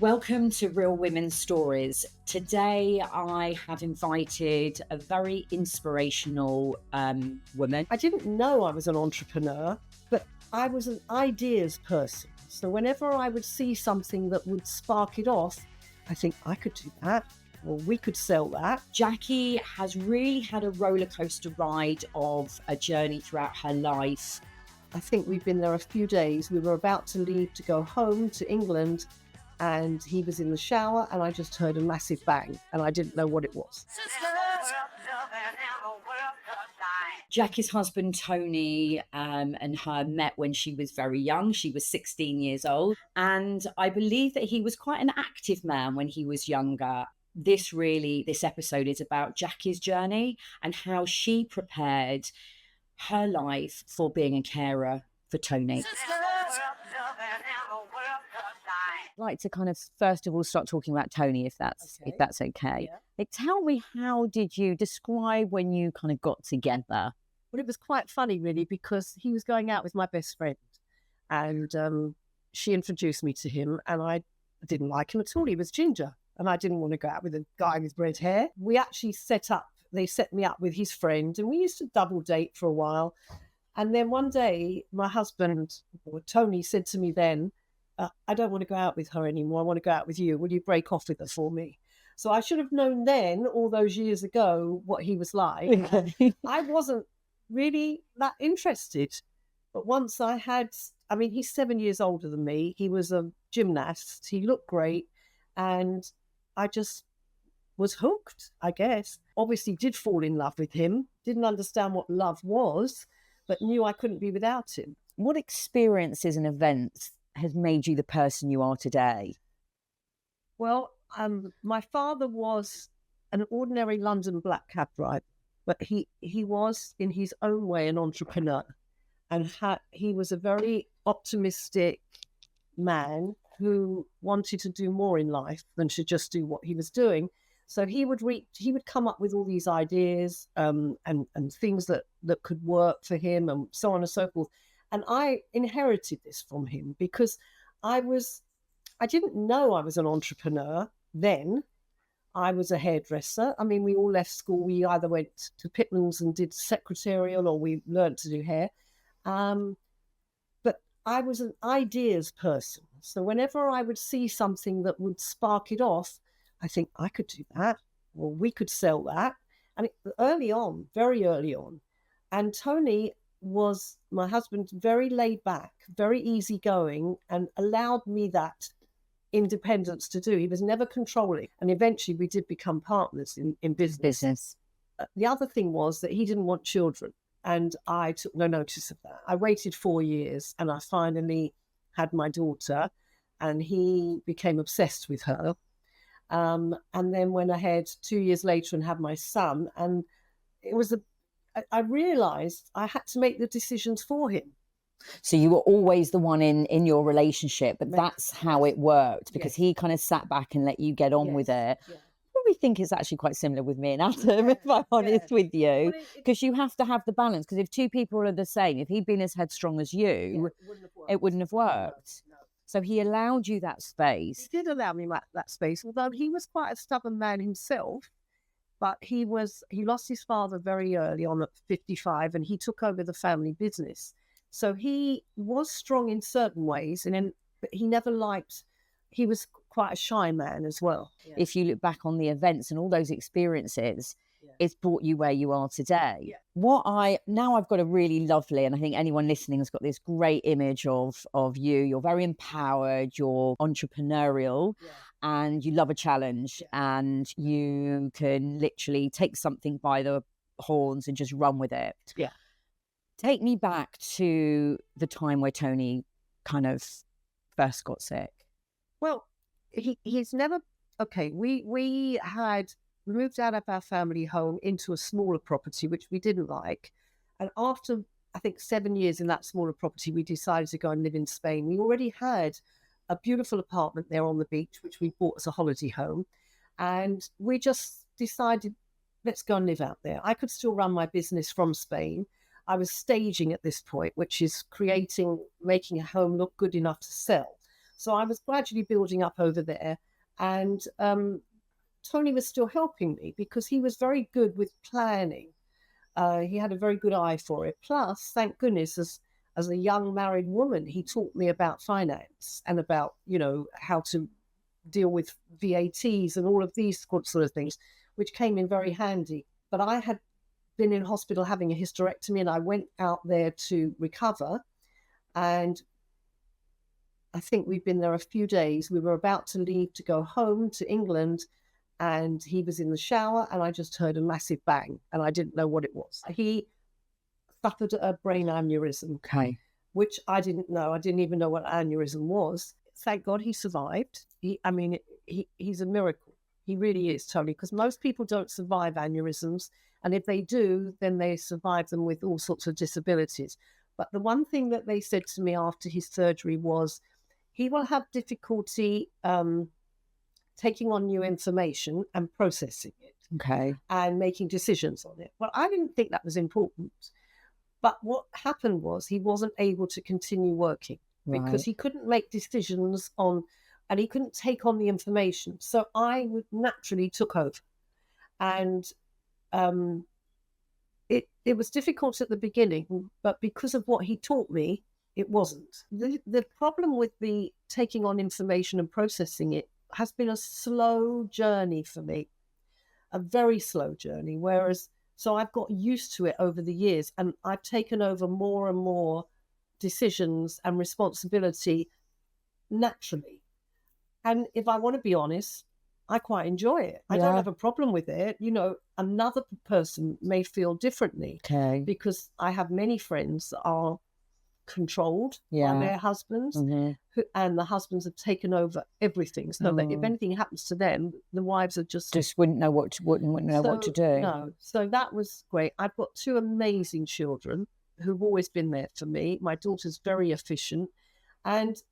Welcome to Real Women's Stories. Today, I have invited a very inspirational woman. I didn't know I was an entrepreneur, but I was an ideas person. So whenever I would see something that would spark it off, I think I could do that, or we could sell that. Jackie has really had a roller coaster ride of a journey throughout her life. I think we've been there a few days. We were about to leave to go home to England, and he was in the shower, and I just heard a massive bang, and I didn't know what it was. Jackie's husband, Tony, and her met when she was very young. She was 16 years old. And I believe that he was quite an active man when he was younger. This episode is about Jackie's journey and how she prepared her life for being a carer for Tony. I'd like to kind of first of all start talking about Tony, if that's okay. Yeah. Like, tell me, how did you describe when you kind of got together? Well, it was quite funny, really, because he was going out with my best friend, and she introduced me to him, and I didn't like him at all. He was ginger, and I didn't want to go out with a guy with red hair. We actually they set me up with his friend, and we used to double date for a while. And then one day, my husband, or Tony, said to me then, I don't want to go out with her anymore. I want to go out with you. Will you break off with her for me? So I should have known then, all those years ago, what he was like. I wasn't really that interested. But once he's 7 years older than me. He was a gymnast. He looked great. And I just was hooked, I guess. Obviously did fall in love with him. Didn't understand what love was, but knew I couldn't be without him. What experiences and events has made you the person you are today? Well, my father was an ordinary London black cab driver, but he was, in his own way, an entrepreneur. And he was a very optimistic man who wanted to do more in life than to just do what he was doing. So he would come up with all these ideas and things that could work for him, and so on and so forth. And I inherited this from him because I didn't know I was an entrepreneur then. I was a hairdresser. I mean, we all left school. We either went to Pitman's and did secretarial, or we learned to do hair. But I was an ideas person. So whenever I would see something that would spark it off, I think I could do that, or we could sell that. And very early on. And Tony was, my husband, very laid back, very easygoing, and allowed me that independence to do. He was never controlling. And eventually we did become partners in business. The other thing was that he didn't want children, and I took no notice of that. I waited 4 years, and I finally had my daughter, and he became obsessed with her. And then went ahead 2 years later and had my son. And I realised I had to make the decisions for him. So you were always the one in your relationship, but that's how it worked, because he kind of sat back and let you get on with it. Yeah. I probably think it's actually quite similar with me and Adam, if I'm honest with you, because you have to have the balance. Because if two people are the same, if he'd been as headstrong as you, it wouldn't have worked. No. So he allowed you that space. He did allow me that space, although he was quite a stubborn man himself. But he lost his father very early on at 55, and he took over the family business. So he was strong in certain ways, but he was quite a shy man as well. Yeah. If you look back on the events and all those experiences, it's brought you where you are today. Yeah. Now I've got a really lovely, and I think anyone listening has got this great image of you. You're very empowered, you're entrepreneurial. Yeah. And you love a challenge, and you can literally take something by the horns and just run with it. Yeah. Take me back to the time where Tony kind of first got sick. Well, he's never... Okay, we had moved out of our family home into a smaller property, which we didn't like. And after, I think, 7 years in that smaller property, we decided to go and live in Spain. We already had a beautiful apartment there on the beach, which we bought as a holiday home. And we just decided, let's go and live out there. I could still run my business from Spain. I was staging at this point, which is making a home look good enough to sell. So I was gradually building up over there. And Tony was still helping me because he was very good with planning. He had a very good eye for it. Plus, thank goodness, as a young married woman, he taught me about finance and about, how to deal with VATs and all of these sort of things, which came in very handy. But I had been in hospital having a hysterectomy, and I went out there to recover. And I think we'd been there a few days. We were about to leave to go home to England, and he was in the shower, and I just heard a massive bang, and I didn't know what it was. He suffered a brain aneurysm, Okay. which I didn't know. I didn't even know what aneurysm was. Thank God he survived. He's a miracle. He really is, Tony, because most people don't survive aneurysms. And if they do, then they survive them with all sorts of disabilities. But the one thing that they said to me after his surgery was he will have difficulty taking on new information and processing it. Okay. And making decisions on it. Well, I didn't think that was important. But what happened was he wasn't able to continue working because he couldn't make decisions on, and he couldn't take on the information. So I naturally took over. And it was difficult at the beginning, but because of what he taught me, it wasn't. The problem with the taking on information and processing it has been a slow journey for me, a very slow journey. So I've got used to it over the years, and I've taken over more and more decisions and responsibility naturally. And if I want to be honest, I quite enjoy it. I don't have a problem with it. Another person may feel differently because I have many friends that are controlled by their husbands, and the husbands have taken over everything. So that if anything happens to them, the wives are just wouldn't know what to do. No, so that was great. I've got two amazing children who've always been there for me. My daughter's very efficient, and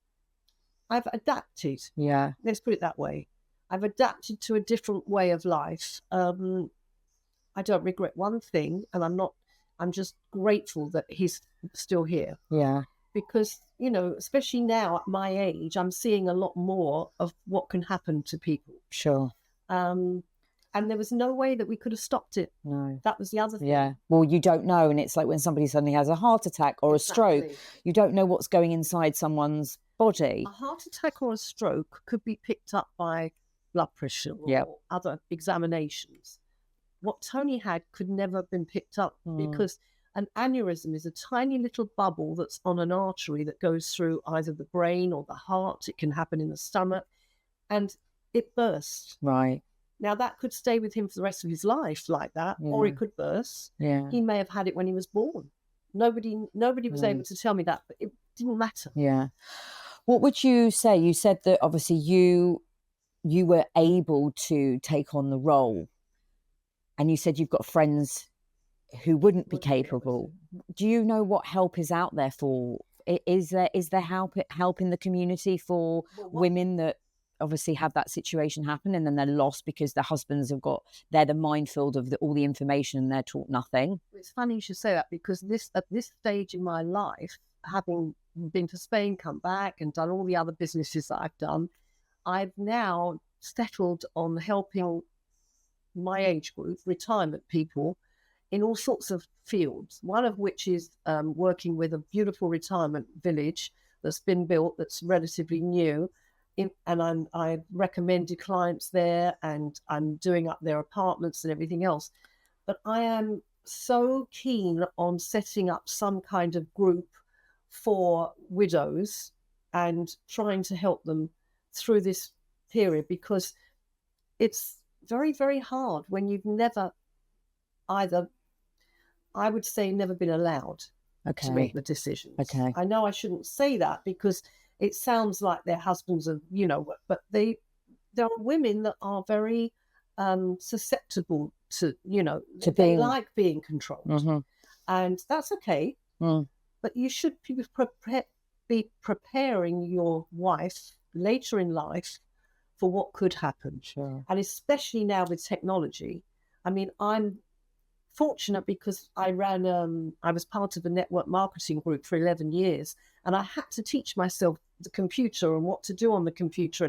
I've adapted. Yeah, let's put it that way. I've adapted to a different way of life. I don't regret one thing, and I'm just grateful that he's still here. Yeah. Because, especially now at my age, I'm seeing a lot more of what can happen to people. Sure. And there was no way that we could have stopped it. No. That was the other thing. Yeah. Well, you don't know. And it's like when somebody suddenly has a heart attack or a stroke, you don't know what's going inside someone's body. A heart attack or a stroke could be picked up by blood pressure or other examinations. What Tony had could never have been picked up because an aneurysm is a tiny little bubble that's on an artery that goes through either the brain or the heart. It can happen in the stomach, and it bursts. Right. Now, that could stay with him for the rest of his life like that, or it could burst. Yeah. He may have had it when he was born. Nobody was able to tell me that, but it didn't matter. Yeah. What would you say? You said that obviously you were able to take on the role, and you said you've got friends who wouldn't be capable. Do you know what help is out there for? Is there help in the community for women that obviously have that situation happen and then they're lost because their husbands they're the minefield of all the information and they're taught nothing? It's funny you should say that because at this stage in my life, having been to Spain, come back and done all the other businesses that I've done, I've now settled on helping my age group, retirement people, in all sorts of fields, one of which is working with a beautiful retirement village that's been built that's relatively new. And I recommended clients there, and I'm doing up their apartments and everything else. But I am so keen on setting up some kind of group for widows and trying to help them through this period, because it's very, very hard when you've never either, I would say, never been allowed to make the decisions. Okay. I know I shouldn't say that because it sounds like their husbands are, but there are women that are very susceptible to, they like being controlled. And that's okay. But you should be preparing your wife later in life for what could happen. Sure. And especially now with technology. I mean, I'm fortunate because I was part of a network marketing group for 11 years, and I had to teach myself the computer and what to do on the computer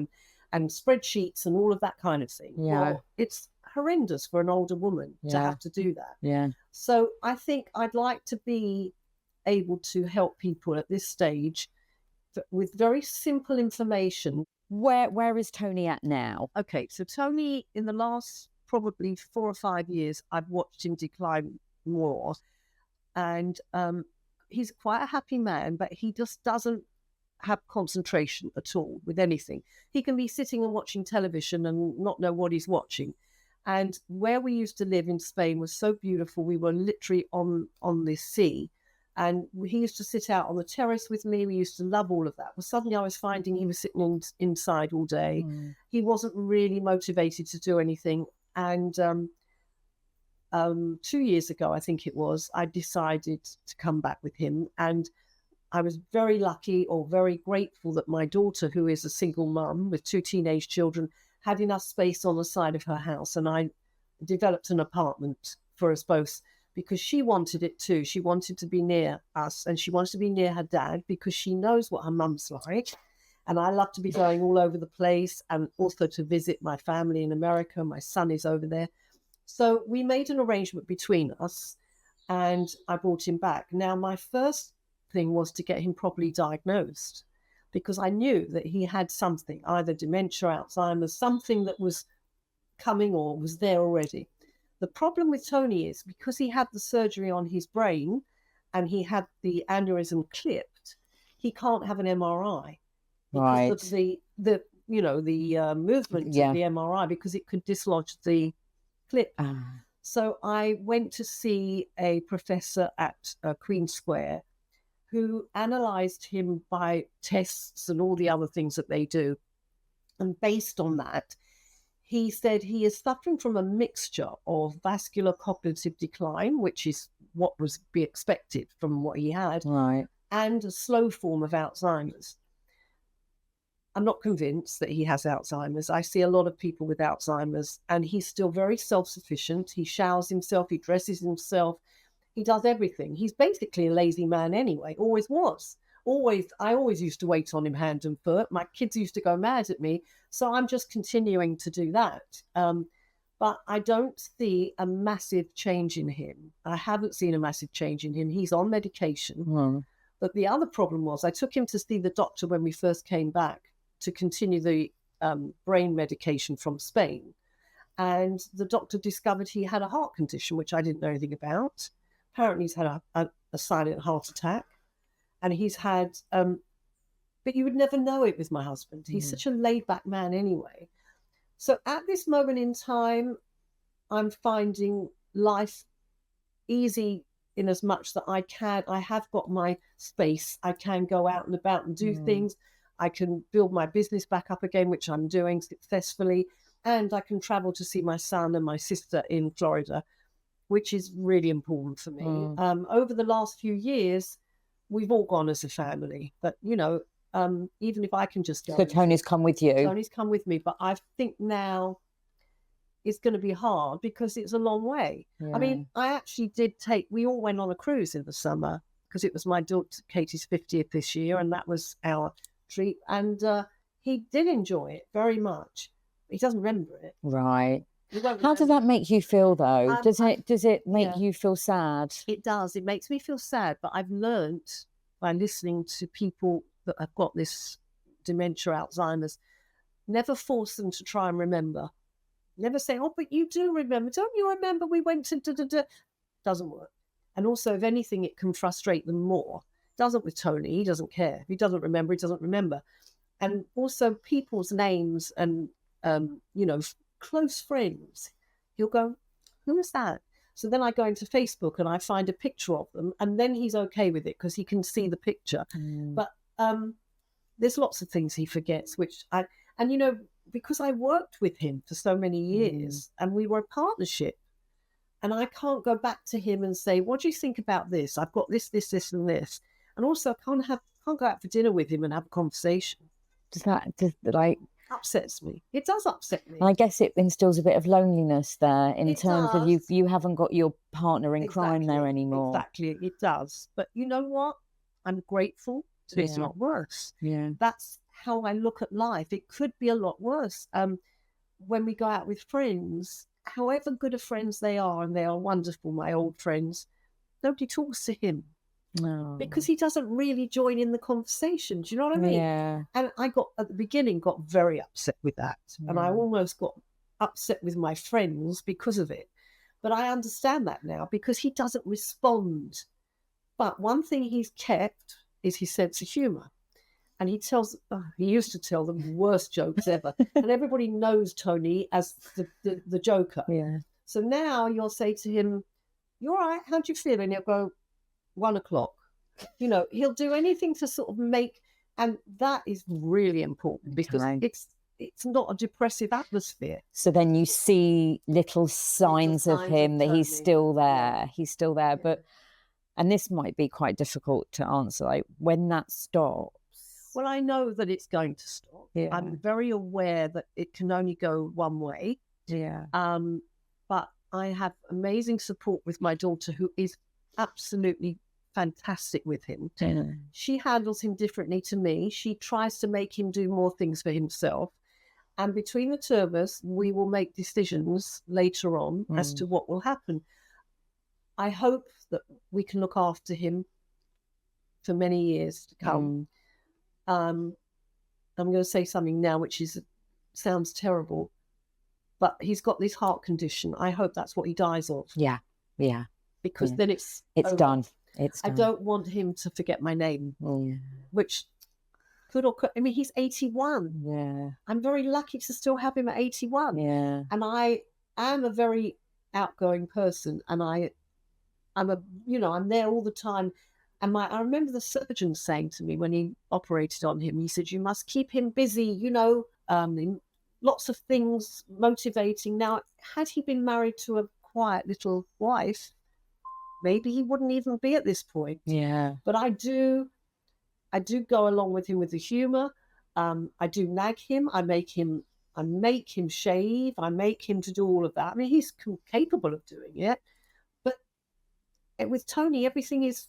and spreadsheets and all of that kind of thing. Yeah. Well, it's horrendous for an older woman to have to do that. Yeah. So I think I'd like to be able to help people at this stage with very simple information. Where is Tony at now? Okay, so Tony, in the last probably 4 or 5 years, I've watched him decline more. And he's quite a happy man, but he just doesn't have concentration at all with anything. He can be sitting and watching television and not know what he's watching. And where we used to live in Spain was so beautiful. We were literally on the sea. And he used to sit out on the terrace with me. We used to love all of that. Well, suddenly I was finding he was sitting inside all day. He wasn't really motivated to do anything. And 2 years ago, I think it was, I decided to come back with him. And I was very lucky or very grateful that my daughter, who is a single mum with 2 teenage children, had enough space on the side of her house. And I developed an apartment for us both, because she wanted it too. She wanted to be near us, and she wanted to be near her dad because she knows what her mum's like. And I love to be going all over the place and also to visit my family in America. My son is over there. So we made an arrangement between us and I brought him back. Now, my first thing was to get him properly diagnosed, because I knew that he had something, either dementia, Alzheimer's, something that was coming or was there already. The problem with Tony is because he had the surgery on his brain and he had the aneurysm clipped, he can't have an MRI because of the movement of the MRI, because it could dislodge the clip. So I went to see a professor at Queen Square who analysed him by tests and all the other things that they do. And based on that, he said he is suffering from a mixture of vascular cognitive decline, which is what was be expected from what he had, and a slow form of Alzheimer's. I'm not convinced that he has Alzheimer's. I see a lot of people with Alzheimer's, and he's still very self-sufficient. He showers himself, he dresses himself, he does everything. He's basically a lazy man anyway, always was. I always used to wait on him hand and foot. My kids used to go mad at me. So I'm just continuing to do that. But I don't see a massive change in him. I haven't seen a massive change in him. He's on medication. But the other problem was I took him to see the doctor when we first came back to continue the brain medication from Spain. And the doctor discovered he had a heart condition, which I didn't know anything about. Apparently he's had a silent heart attack. And he's had, but you would never know it with my husband. He's such a laid-back man anyway. So at this moment in time, I'm finding life easy in as much that I have got my space. I can go out and about and do things. I can build my business back up again, which I'm doing successfully. And I can travel to see my son and my sister in Florida, which is really important for me. Over the last few years, we've all gone as a family, but even if I can just go. So Tony's come with you. Tony's come with me, but I think now it's going to be hard because it's a long way. I mean, I actually we all went on a cruise in the summer because it was my daughter Katie's 50th this year, and that was our treat. And he did enjoy it very much. He doesn't remember it. Right. How does that make you feel, though? Does it make you feel sad? It does. It makes me feel sad. But I've learned by listening to people that have got this dementia, Alzheimer's, never force them to try and remember. Never say, oh, but you do remember. Don't you remember we went to da-da-da? Doesn't work. And also, if anything, it can frustrate them more. Doesn't with Tony. He doesn't care. If he doesn't remember, he doesn't remember. And also people's names and, close friends, he'll go, who is that? So then I go into Facebook and I find a picture of them, and then he's okay with it because he can see the picture. But there's lots of things he forgets, because I worked with him for so many years and we were a partnership, and I can't go back to him and say, what do you think about this? I've got this, and this. And also I can't go out for dinner with him and have a conversation. Upsets me. It does upset me. I guess it instills a bit of loneliness there in terms of you haven't got your partner in crime there anymore. Exactly, it does. But you know what? I'm grateful It's not worse. Yeah. That's how I look at life. It could be a lot worse. When we go out with friends, however good of friends they are, and they are wonderful, my old friends, nobody talks to him. No. Because he doesn't really join in the conversation. Do you know what I mean? Yeah. And I at the beginning, got very upset with that. And I almost got upset with my friends because of it. But I understand that now, because he doesn't respond. But one thing he's kept is his sense of humour. And he used to tell the worst jokes ever. And everybody knows Tony as the joker. Yeah. So now you'll say to him, "You all right? How do you feel?" And he'll go, 1 o'clock. You know, he'll do anything to sort of make, and that is really important, because it's not a depressive atmosphere. So then you see little signs of him that he's still there. Yeah. He's still there. Yeah. But, and this might be quite difficult to answer, like when that stops. Well, I know that it's going to stop. Yeah. I'm very aware that it can only go one way. Yeah. But I have amazing support with my daughter, who is absolutely fantastic with him. Yeah. She handles him differently to me. She tries to make him do more things for himself. And between the two of us, we will make decisions later on as to what will happen. I hope that we can look after him for many years to come. I'm going to say something now which sounds terrible, but he's got this heart condition. I hope that's what he dies of. Yeah, yeah. Because then it's done. It's I done. don't want him to forget my name, which could or could. I mean, he's 81. Yeah. I'm very lucky to still have him at 81. Yeah. And I am a very outgoing person, and I'm there all the time. And I remember the surgeon saying to me when he operated on him, he said, "You must keep him busy, lots of things, motivating." Now, had he been married to a quiet little wife, maybe he wouldn't even be at this point. Yeah. But I do go along with him with the humour. I do nag him. I make him shave. I make him to do all of that. I mean, he's capable of doing it. With Tony, everything is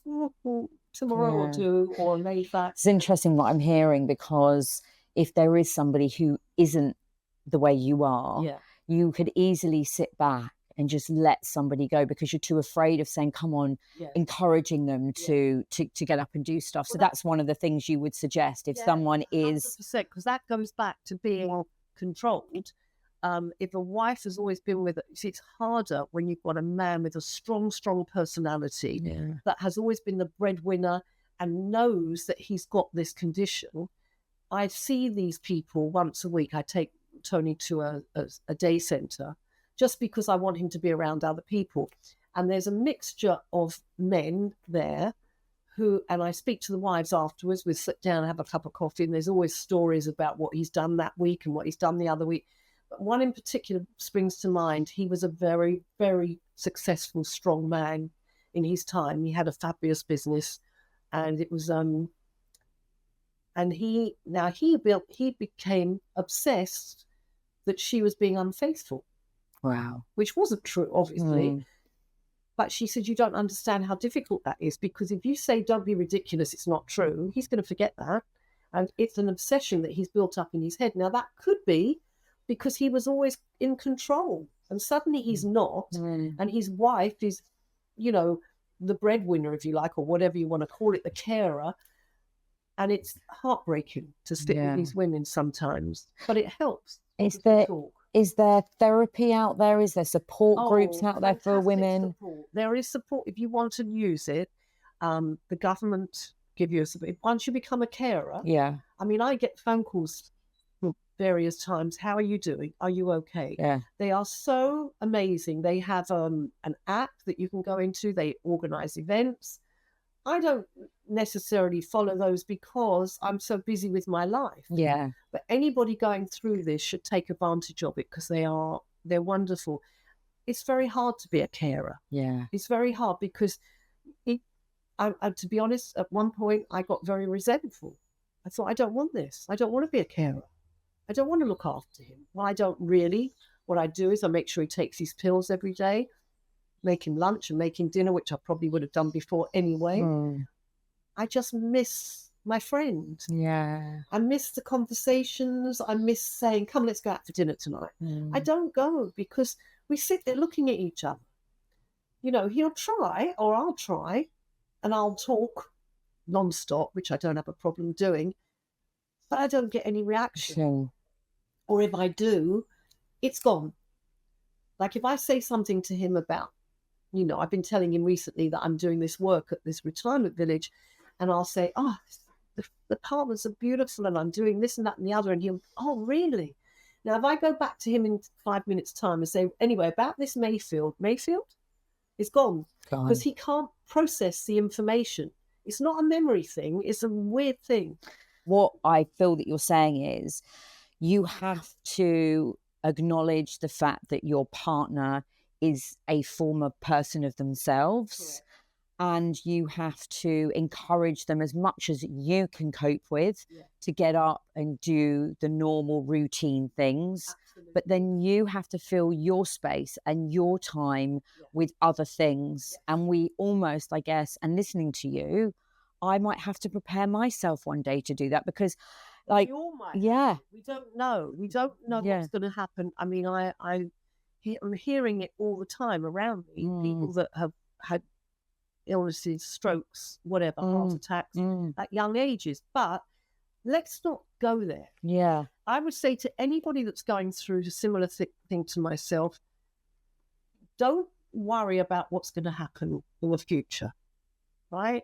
tomorrow I'll do, or later. It's interesting what I'm hearing, because if there is somebody who isn't the way you are, you could easily sit back and just let somebody go because you're too afraid of saying, "Come on," encouraging them to get up and do stuff. So that's one of the things you would suggest if someone is... 100%, because that goes back to being controlled. If a wife has always been with it, it's harder when you've got a man with a strong personality that has always been the breadwinner and knows that he's got this condition. I see these people once a week. I take Tony to a day centre just because I want him to be around other people. And there's a mixture of men there and I speak to the wives afterwards. We sit down and have a cup of coffee, and there's always stories about what he's done that week and what he's done the other week. But one in particular springs to mind. He was a very, very successful, strong man in his time. He had a fabulous business, and it was and he became obsessed that she was being unfaithful. Wow. Which wasn't true, obviously. But she said, "You don't understand how difficult that is, because if you say, 'Don't be ridiculous, it's not true,' he's going to forget that. And it's an obsession that he's built up in his head." Now, that could be because he was always in control, and suddenly he's not. And his wife is, the breadwinner, if you like, or whatever you want to call it, the carer. And it's heartbreaking to stick with these women sometimes, but it helps. Is there therapy out there? Is there support groups out there for women? Support. There is support if you want to use it. The government give you a support. Once you become a carer, I mean, I get phone calls various times. "How are you doing? Are you okay?" They are so amazing. They have an app that you can go into. They organise events. I don't necessarily follow those because I'm so busy with my life. But anybody going through this should take advantage of it, because they're wonderful. It's very hard to be a carer. It's very hard because to be honest, at one point I got very resentful. I thought, I don't want this. I don't want to be a carer. I don't want to look after him. Well, I don't really. What I do is I make sure he takes his pills every day, make him lunch and make him dinner, which I probably would have done before anyway. I just miss my friend. Yeah. I miss the conversations. I miss saying, come, let's go out for dinner tonight. I don't go because we sit there looking at each other. You know, he'll try or I'll try and I'll talk non-stop, which I don't have a problem doing, but I don't get any reaction. Sure. Or if I do, it's gone. Like if I say something to him about, you know, I've been telling him recently that I'm doing this work at this retirement village, and I'll say, oh, the apartments are beautiful and I'm doing this and that and the other. And he'll, oh, really? Now, if I go back to him in 5 minutes' time and say, anyway, about this Mayfield, it's gone. Because he can't process the information. It's not a memory thing. It's a weird thing. What I feel that you're saying is you have to acknowledge the fact that your partner is a former person of themselves. Correct. And you have to encourage them as much as you can cope with to get up and do the normal routine things. Absolutely. But then you have to fill your space and your time with other things. And we almost, I guess, and listening to you, I might have to prepare myself one day to do that because like, we all might. We don't know. We don't know what's going to happen. I mean, I'm hearing it all the time around me, people that have had illnesses, strokes, whatever, heart attacks at young ages. But let's not go there. Yeah. I would say to anybody that's going through a similar thing to myself, don't worry about what's going to happen in the future, right?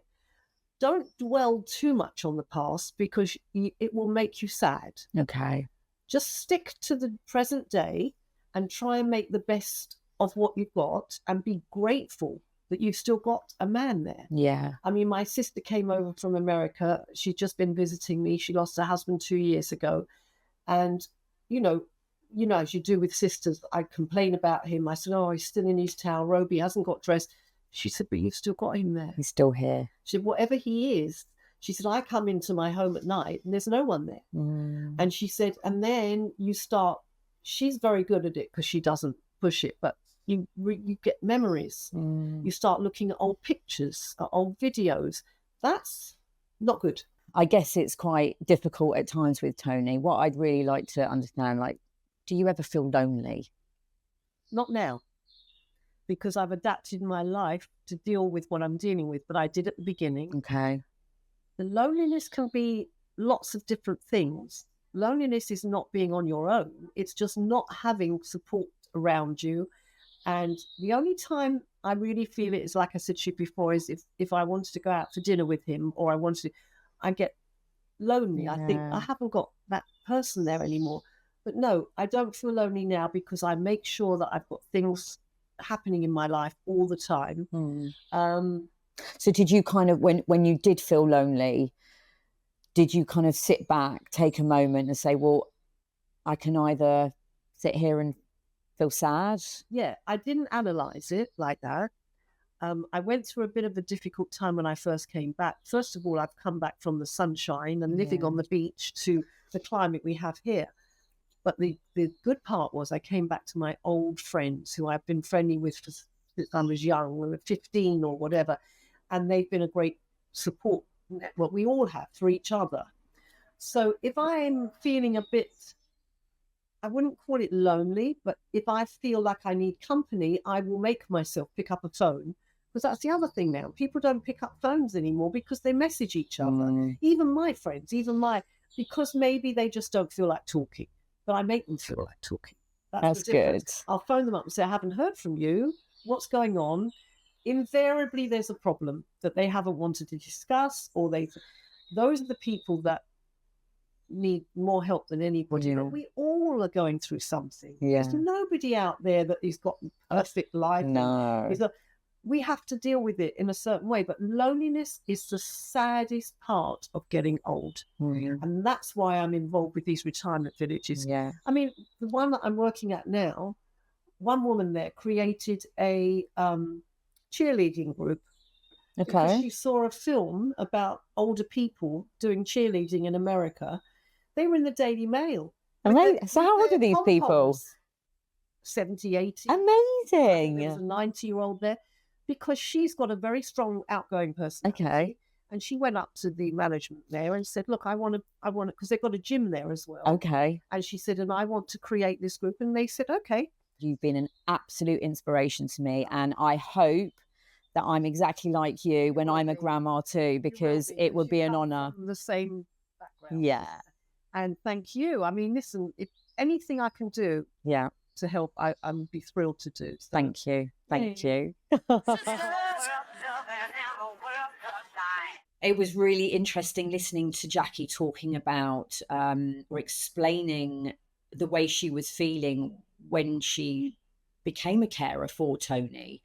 Don't dwell too much on the past because it will make you sad. Okay. Just stick to the present day and try and make the best of what you've got and be grateful that you've still got a man there. Yeah. I mean, my sister came over from America. She'd just been visiting me. She lost her husband 2 years ago. And, you know, as you do with sisters, I'd complain about him. I said, oh, he's still in his towel robe. He hasn't got dressed. She said, but you've still got him there. He's still here. She said, whatever he is, she said, I come into my home at night and there's no one there. And she said, and then you start, she's very good at it because she doesn't push it, but you get memories. You start looking at old pictures, at old videos. That's not good. I guess it's quite difficult at times with Tony. What I'd really like to understand, like, do you ever feel lonely? Not now, because I've adapted my life to deal with what I'm dealing with, but I did at the beginning. Okay. The loneliness can be lots of different things. Loneliness is not being on your own. It's just not having support around you. And the only time I really feel it is, like I said to you before, is if I wanted to go out for dinner with him or I get lonely. I think I haven't got that person there anymore. But no, I don't feel lonely now because I make sure that I've got things happening in my life all the time. So did you kind of, when you did feel lonely, did you kind of sit back, take a moment and say, well, I can either sit here and feel sad? Yeah, I didn't analyze it like that. I went through a bit of a difficult time when I first came back. First of all, I've come back from the sunshine and living on the beach to the climate we have here. But the good part was I came back to my old friends who I've been friendly with since I was young, we were 15 or whatever. And they've been a great support network we all have for each other. So if I'm feeling a bit, I wouldn't call it lonely, but if I feel like I need company, I will make myself pick up a phone. Because that's the other thing now. People don't pick up phones anymore because they message each other. Even my friends, because maybe they just don't feel like talking. But I make them feel like talking. That's good. I'll phone them up and say, I haven't heard from you. What's going on? Invariably, there's a problem that they haven't wanted to discuss, or those are the people that need more help than anybody. But we all are going through something. There's nobody out there that has got a perfect life. No. We have to deal with it in a certain way. But loneliness is the saddest part of getting old. And that's why I'm involved with these retirement villages. I mean, the one that I'm working at now, one woman there created a cheerleading group. Because she saw a film about older people doing cheerleading in America. They were in the Daily Mail. Amazing. So how old are these people? 70, 80. Amazing. There's a 90-year-old there. Because she's got a very strong, outgoing personality. And she went up to the management there and said, look, I want to, because they've got a gym there as well. Okay. And she said, and I want to create this group. And they said, okay. You've been an absolute inspiration to me. And I hope that I'm exactly like you when I'm a grandma too, because it would be an honour. The same background. Yeah. And thank you. I mean, listen, if anything I can do to help, I'd be thrilled to do. So. Thank you. Thank you. It was really interesting listening to Jackie talking about or explaining the way she was feeling when she became a carer for Tony.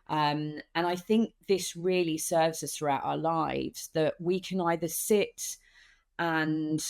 And I think this really serves us throughout our lives, that we can either sit and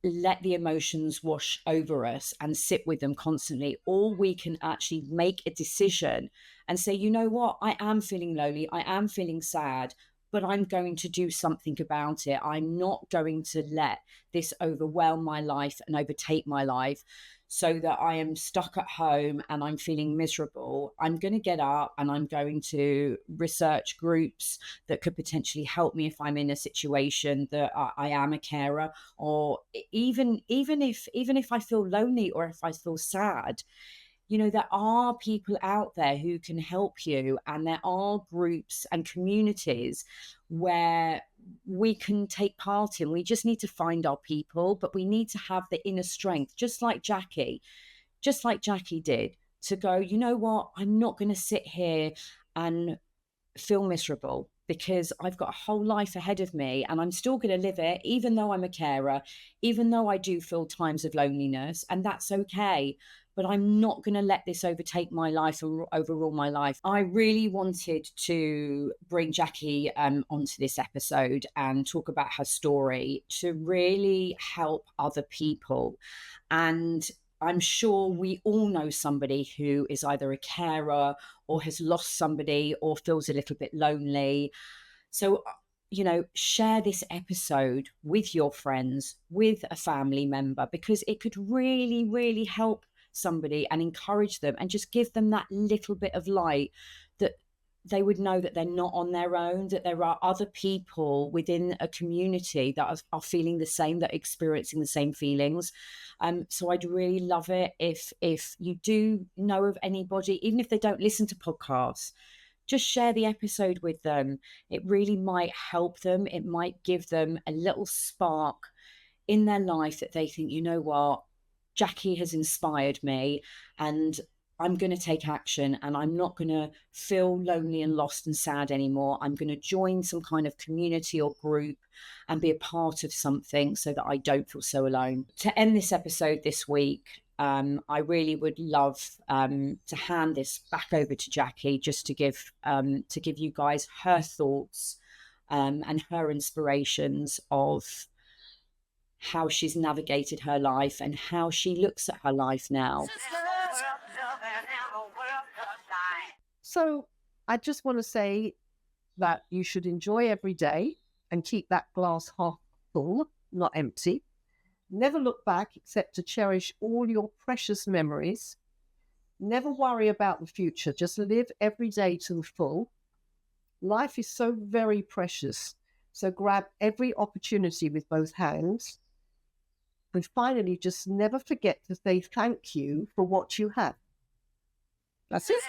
let the emotions wash over us and sit with them constantly, or we can actually make a decision and say, you know what, I am feeling lonely, I am feeling sad, but I'm going to do something about it. I'm not going to let this overwhelm my life and overtake my life so that I am stuck at home and I'm feeling miserable. I'm going to get up and I'm going to research groups that could potentially help me if I'm in a situation that I am a carer, or even if I feel lonely or if I feel sad. You know, there are people out there who can help you, and there are groups and communities where we can take part in. We just need to find our people, but we need to have the inner strength, just like Jackie did, to go, you know what, I'm not going to sit here and feel miserable, because I've got a whole life ahead of me and I'm still going to live it, even though I'm a carer, even though I do feel times of loneliness, and that's okay. But I'm not going to let this overtake my life or overrule my life. I really wanted to bring Jackie onto this episode and talk about her story to really help other people. And I'm sure we all know somebody who is either a carer or has lost somebody or feels a little bit lonely. So, you know, share this episode with your friends, with a family member, because it could really, really help somebody and encourage them and just give them that little bit of light, that they would know that they're not on their own, that there are other people within a community that are feeling the same, that are experiencing the same feelings. So I'd really love it if you do know of anybody, even if they don't listen to podcasts, just share the episode with them. It really might help them. It might give them a little spark in their life that they think, you know what, Jackie has inspired me and I'm going to take action, and I'm not going to feel lonely and lost and sad anymore. I'm going to join some kind of community or group and be a part of something so that I don't feel so alone. To end this episode this week, I really would love to hand this back over to Jackie, just to give you guys her thoughts and her inspirations of how she's navigated her life and how she looks at her life now. So I just want to say that you should enjoy every day and keep that glass half full, not empty. Never look back except to cherish all your precious memories. Never worry about the future. Just live every day to the full. Life is so very precious. So grab every opportunity with both hands. And finally, just never forget to say thank you for what you have. That's it.